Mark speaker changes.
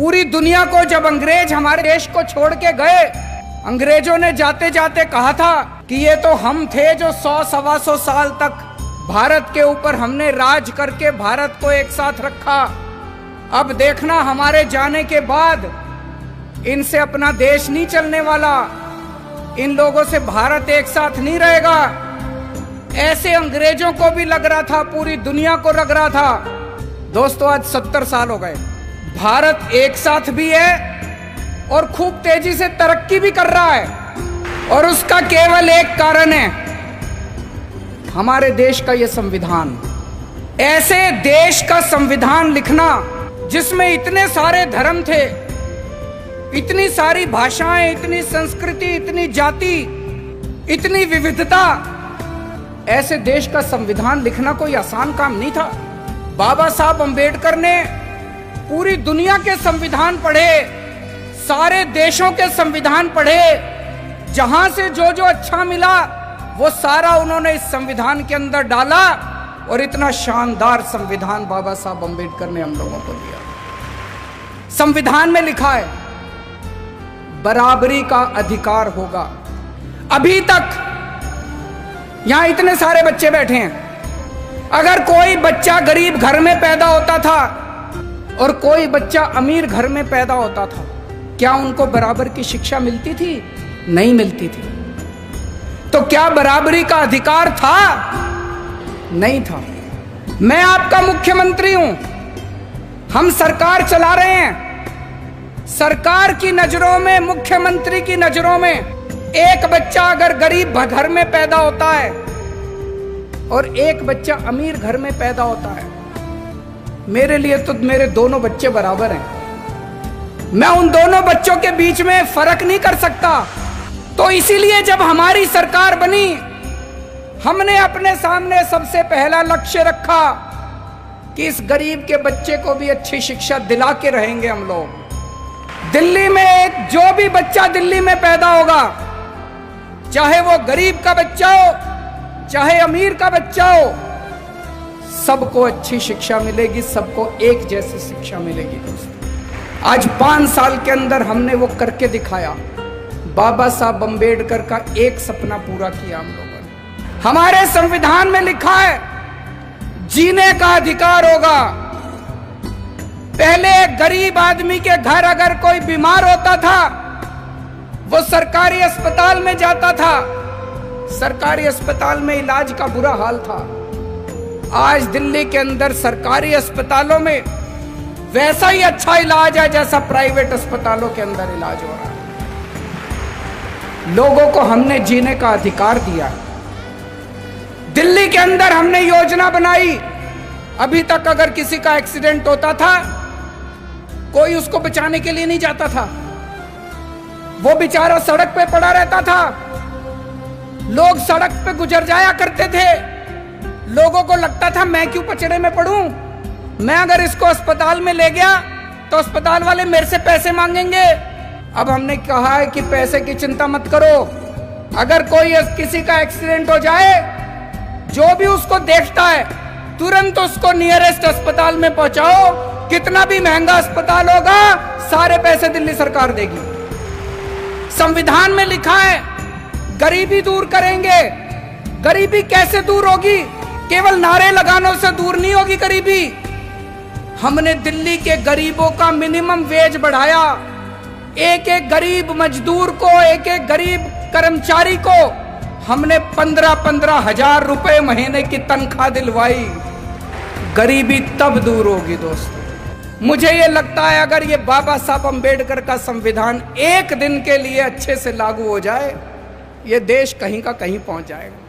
Speaker 1: पूरी दुनिया को जब अंग्रेज हमारे देश को छोड़ के गए, अंग्रेजों ने जाते जाते कहा था कि ये तो हम थे जो 100-125 साल तक भारत के ऊपर हमने राज करके भारत को एक साथ रखा। अब देखना हमारे जाने के बाद इनसे अपना देश नहीं चलने वाला, इन लोगों से भारत एक साथ नहीं रहेगा। ऐसे अंग्रेजों को भी लग रहा था, पूरी दुनिया को लग रहा था। दोस्तों आज 70 साल हो गए, भारत एक साथ भी है और खूब तेजी से तरक्की भी कर रहा है, और उसका केवल एक कारण है, हमारे देश का यह संविधान। ऐसे देश का संविधान लिखना जिसमें इतने सारे धर्म थे, इतनी सारी भाषाएं, इतनी संस्कृति, इतनी जाति, इतनी विविधता, ऐसे देश का संविधान लिखना कोई आसान काम नहीं था। बाबा साहब अंबेडकर ने पूरी दुनिया के संविधान पढ़े, सारे देशों के संविधान पढ़े, जहां से जो जो अच्छा मिला वो सारा उन्होंने इस संविधान के अंदर डाला, और इतना शानदार संविधान बाबा साहब अंबेडकर ने हम लोगों को दिया। संविधान में लिखा है बराबरी का अधिकार होगा। अभी तक यहां इतने सारे बच्चे बैठे हैं, अगर कोई बच्चा गरीब घर में पैदा होता था और कोई बच्चा अमीर घर में पैदा होता था, क्या उनको बराबर की शिक्षा मिलती थी? नहीं मिलती थी। तो क्या बराबरी का अधिकार था? नहीं था। मैं आपका मुख्यमंत्री हूं, हम सरकार चला रहे हैं। सरकार की नजरों में, मुख्यमंत्री की नजरों में, एक बच्चा अगर गरीब घर में पैदा होता है और एक बच्चा अमीर घर में पैदा होता है, मेरे लिए तो मेरे दोनों बच्चे बराबर हैं। मैं उन दोनों बच्चों के बीच में फर्क नहीं कर सकता। तो इसीलिए जब हमारी सरकार बनी, हमने अपने सामने सबसे पहला लक्ष्य रखा कि इस गरीब के बच्चे को भी अच्छी शिक्षा दिला के रहेंगे हम लोग। दिल्ली में जो भी बच्चा दिल्ली में पैदा होगा, चाहे वो गरीब का बच्चा हो, चाहे अमीर का बच्चा हो, सबको अच्छी शिक्षा मिलेगी, सबको एक जैसी शिक्षा मिलेगी। दोस्तों आज 5 साल के अंदर हमने वो करके दिखाया। बाबा साहब अंबेडकर का एक सपना पूरा किया हम लोगों ने। हमारे संविधान में लिखा है जीने का अधिकार होगा। पहले एक गरीब आदमी के घर अगर कोई बीमार होता था, वो सरकारी अस्पताल में जाता था, सरकारी अस्पताल में इलाज का बुरा हाल था। आज दिल्ली के अंदर सरकारी अस्पतालों में वैसा ही अच्छा इलाज है जैसा प्राइवेट अस्पतालों के अंदर इलाज हो रहा है। लोगों को हमने जीने का अधिकार दिया। दिल्ली के अंदर हमने योजना बनाई, अभी तक अगर किसी का एक्सीडेंट होता था, कोई उसको बचाने के लिए नहीं जाता था, वो बेचारा सड़क पे पड़ा रहता था। लोग सड़क पे गुजर जाया करते थे, लोगों को लगता था मैं क्यों पचड़े में पड़ूं, मैं अगर इसको अस्पताल में ले गया तो अस्पताल वाले मेरे से पैसे मांगेंगे। अब हमने कहा है कि पैसे की चिंता मत करो, अगर कोई किसी का एक्सीडेंट हो जाए, जो भी उसको देखता है तुरंत उसको नियरेस्ट अस्पताल में पहुंचाओ। कितना भी महंगा अस्पताल होगा, सारे पैसे दिल्ली सरकार देगी। संविधान में लिखा है गरीबी दूर करेंगे। गरीबी कैसे दूर होगी? केवल नारे लगाने से दूर नहीं होगी गरीबी। हमने दिल्ली के गरीबों का मिनिमम वेज बढ़ाया। एक एक गरीब मजदूर को, एक एक गरीब कर्मचारी को हमने 15-15 हजार रुपए महीने की तनख्वाह दिलवाई। गरीबी तब दूर होगी दोस्तों। मुझे ये लगता है अगर ये बाबा साहब अंबेडकर का संविधान एक दिन के लिए अच्छे से लागू हो जाए, ये देश कहीं का कहीं पहुंच जाएगा।